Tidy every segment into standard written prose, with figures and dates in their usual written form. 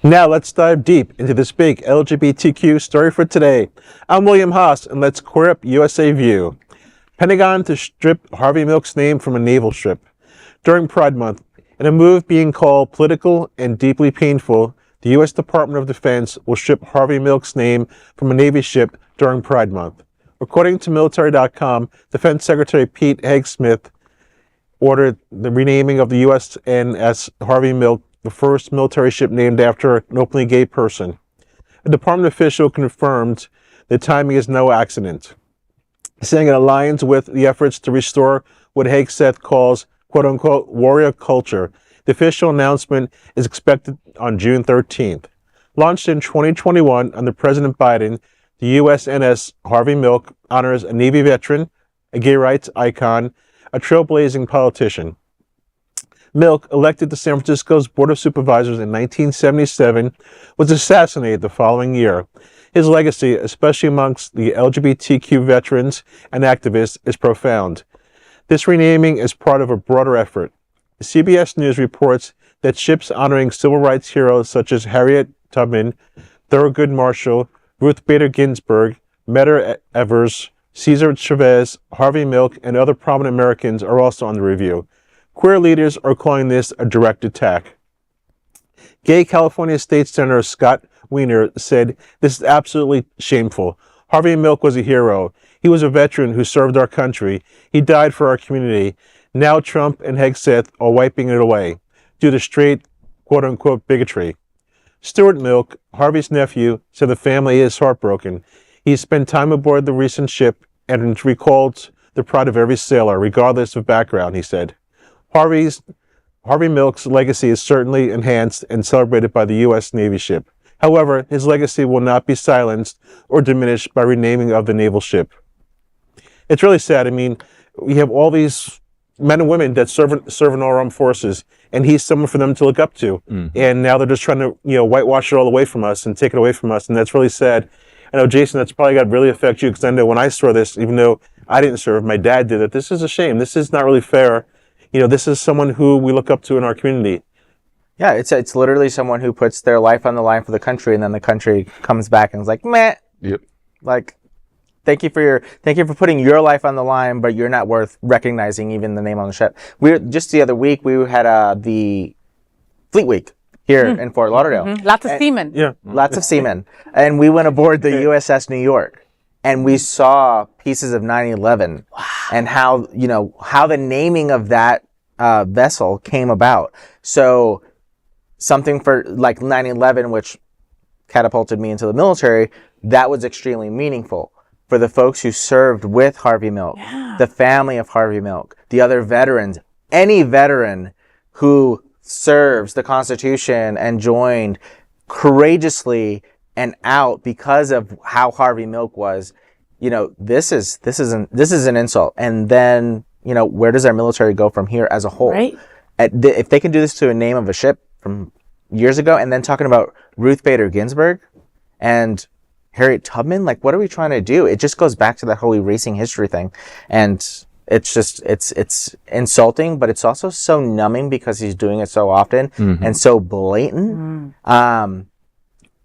Now let's dive deep into this big LGBTQ story for today. I'm William Haas, and let's queer up USA View. Pentagon to strip Harvey Milk's name from a naval ship. During Pride Month, in a move being called political and deeply painful, the U.S. Department of Defense will strip Harvey Milk's name from a Navy ship during Pride Month. According to military.com, Defense Secretary Pete Hegseth ordered the renaming of the USNS Harvey Milk, the first military ship named after an openly gay person. A department official confirmed the timing is no accident, saying it aligns with the efforts to restore what Hegseth calls quote-unquote warrior culture. The official announcement is expected on June 13th. Launched in 2021 under President Biden, the USNS Harvey Milk honors a Navy veteran, a gay rights icon, a trailblazing politician. Milk, elected to San Francisco's Board of Supervisors in 1977, was assassinated the following year. His legacy, especially amongst the LGBTQ veterans and activists, is profound. This renaming is part of a broader effort. CBS News reports that ships honoring civil rights heroes such as Harriet Tubman, Thurgood Marshall, Ruth Bader Ginsburg, Medgar Evers, Cesar Chavez, Harvey Milk, and other prominent Americans are also under review. Queer leaders are calling this a direct attack. Gay California State Senator Scott Wiener said, "This is absolutely shameful. Harvey Milk was a hero. He was a veteran who served our country. He died for our community. Now Trump and Hegseth are wiping it away due to straight, quote-unquote, bigotry." Stuart Milk, Harvey's nephew, said the family is heartbroken. He spent time aboard the recent ship and recalled the pride of every sailor, regardless of background, he said. Harvey Milk's legacy is certainly enhanced and celebrated by the U.S. Navy ship. However, his legacy will not be silenced or diminished by renaming of the naval ship. It's really sad. I mean, we have all these men and women that serve in our armed forces, and he's someone for them to look up to. And now they're just trying to, whitewash it all away from us and take it away from us, and that's really sad. I know, Jason, that's probably got to really affect you, because I know when I saw this, even though I didn't serve, my dad did it. This is a shame. This is not really fair. This is someone who we look up to in our community. Yeah, it's literally someone who puts their life on the line for the country, and then the country comes back and is like, meh. Yep. Like, thank you for putting your life on the line, but you're not worth recognizing even the name on the ship. Just the other week we had the Fleet Week here in Fort Lauderdale. Lots of seamen. Yeah, lots of seamen, and we went aboard the USS New York. And we saw pieces of 9/11 and how the naming of that vessel came about. So something for like 9/11, which catapulted me into the military, that was extremely meaningful for the folks who served with Harvey Milk, the family of Harvey Milk, the other veterans, any veteran who serves the Constitution and joined courageously and out because of how Harvey Milk was. This is an insult. And then, where does our military go from here as a whole? Right. If they can do this to a name of a ship from years ago, and then talking about Ruth Bader Ginsburg and Harriet Tubman, like, what are we trying to do? It just goes back to that whole erasing history thing. And it's just, it's insulting, but it's also so numbing because he's doing it so often and so blatant.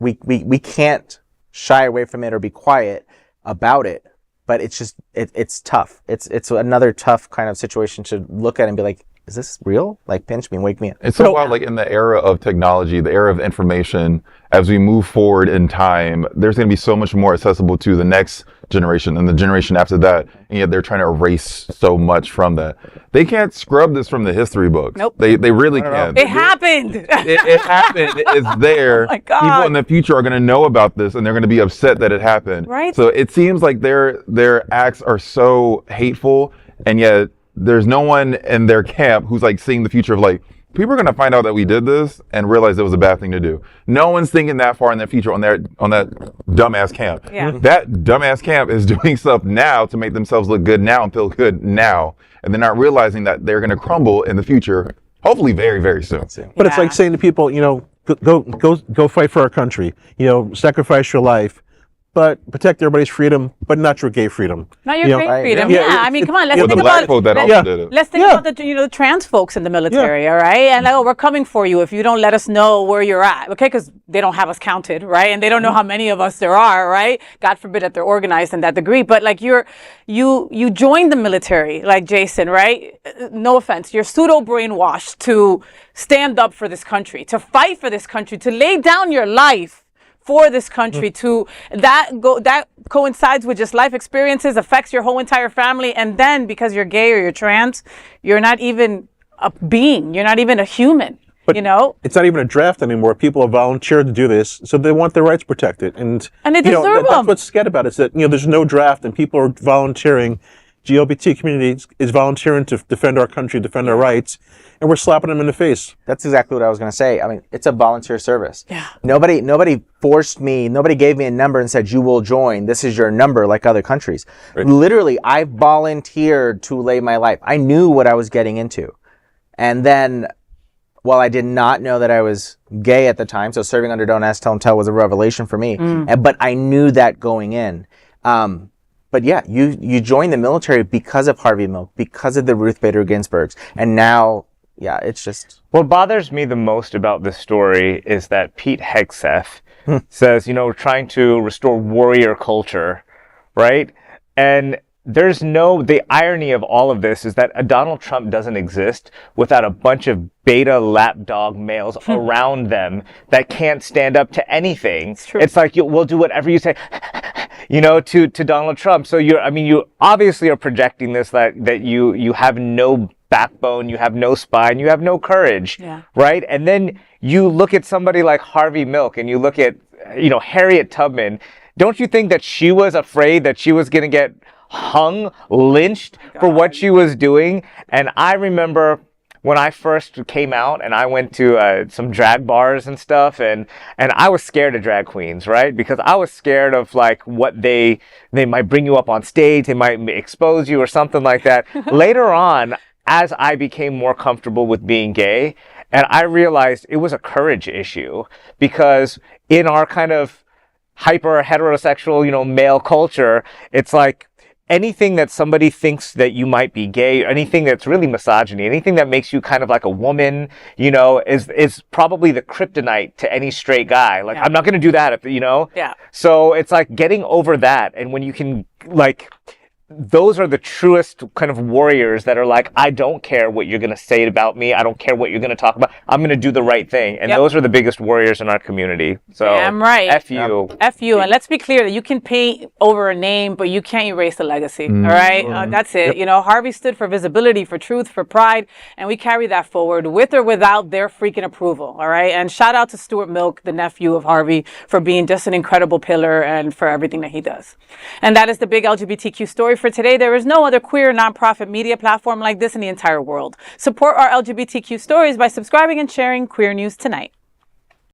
We can't shy away from it or be quiet about it, but it's just it's tough. It's another tough kind of situation to look at and be like, is this real? Like, pinch me, wake me up. It's so wild, like in the era of technology, the era of information, as we move forward in time, there's going to be so much more accessible to the next generation and the generation after that, and yet they're trying to erase so much from that. They can't scrub this from the history books. Nope. They really can't. It happened. It happened. It's there. Oh my God. People in the future are going to know about this, and they're going to be upset that it happened. Right. So it seems like their acts are so hateful, and yet there's no one in their camp who's like seeing the future of like, people are going to find out that we did this and realize it was a bad thing to do. No one's thinking that far in the future on that dumbass camp. Yeah. That dumbass camp is doing stuff now to make themselves look good now and feel good now. And they're not realizing that they're going to crumble in the future, hopefully very, very soon. But it's like saying to people, go fight for our country, sacrifice your life. but protect everybody's freedom, but not your gay freedom. Not your You know, great right, freedom. yeah. Yeah, I mean, come on. Let's Well, the think black about folk that Yeah. also did it. Let's think Yeah. about the trans folks in the military, all right? And like, oh, we're coming for you if you don't let us know where you're at, okay? Because they don't have us counted, right? And they don't know how many of us there are, right? God forbid that they're organized in that degree. But like you joined the military, like Jason, right? No offense, you're pseudo brainwashed to stand up for this country, to fight for this country, to lay down your life for this country, to that coincides with just life experiences, affects your whole entire family, and then because you're gay or you're trans, you're not even a being, you're not even a human. But you know, it's not even a draft anymore. People have volunteered to do this, so they want their rights protected, and they you know, deserve that's them. what's scared about it, is that there's no draft, and people are volunteering. LGBT community is volunteering to defend our country, defend our rights, and we're slapping them in the face. That's exactly what I was going to say. I mean, it's a volunteer service. Yeah. Nobody forced me. Nobody gave me a number and said, you will join. This is your number, like other countries. Right. Literally, I volunteered to lay my life. I knew what I was getting into. And then, while I did not know that I was gay at the time, so serving under Don't Ask, Tell and Tell was a revelation for me. But I knew that going in. But yeah, you joined the military because of Harvey Milk, because of the Ruth Bader Ginsburgs. And now, yeah, it's just... What bothers me the most about this story is that Pete Hegseth says, we're trying to restore warrior culture, right? And the irony of all of this is that a Donald Trump doesn't exist without a bunch of beta lapdog males around them that can't stand up to anything. It's true. It's like, we'll do whatever you say, to Donald Trump. So you obviously are projecting this, that you have no backbone, you have no spine, you have no courage, right? And then you look at somebody like Harvey Milk and you look at, Harriet Tubman. Don't you think that she was afraid that she was going to get hung, lynched for what she was doing? And I remember when I first came out and I went to some drag bars and stuff, and I was scared of drag queens, right? Because I was scared of like what they might bring you up on stage, they might expose you or something like that. Later on, as I became more comfortable with being gay, and I realized it was a courage issue, because in our kind of hyper heterosexual, male culture, it's like anything that somebody thinks that you might be gay, anything that's really misogyny, anything that makes you kind of like a woman, is probably the kryptonite to any straight guy. Like, I'm not going to do that, Yeah. So it's like getting over that. And when you can, like, those are the truest kind of warriors that are like, I don't care what you're going to say about me. I don't care what you're going to talk about. I'm going to do the right thing. And those are the biggest warriors in our community. So I'm right. F you. F you. And let's be clear that you can paint over a name, but you can't erase the legacy. All right. That's it. Harvey stood for visibility, for truth, for pride. And we carry that forward with or without their freaking approval. All right. And shout out to Stuart Milk, the nephew of Harvey, for being just an incredible pillar and for everything that he does. And that is the big LGBTQ story for today. There is no other queer nonprofit media platform like this in the entire world. Support our LGBTQ stories by subscribing and sharing Queer News Tonight.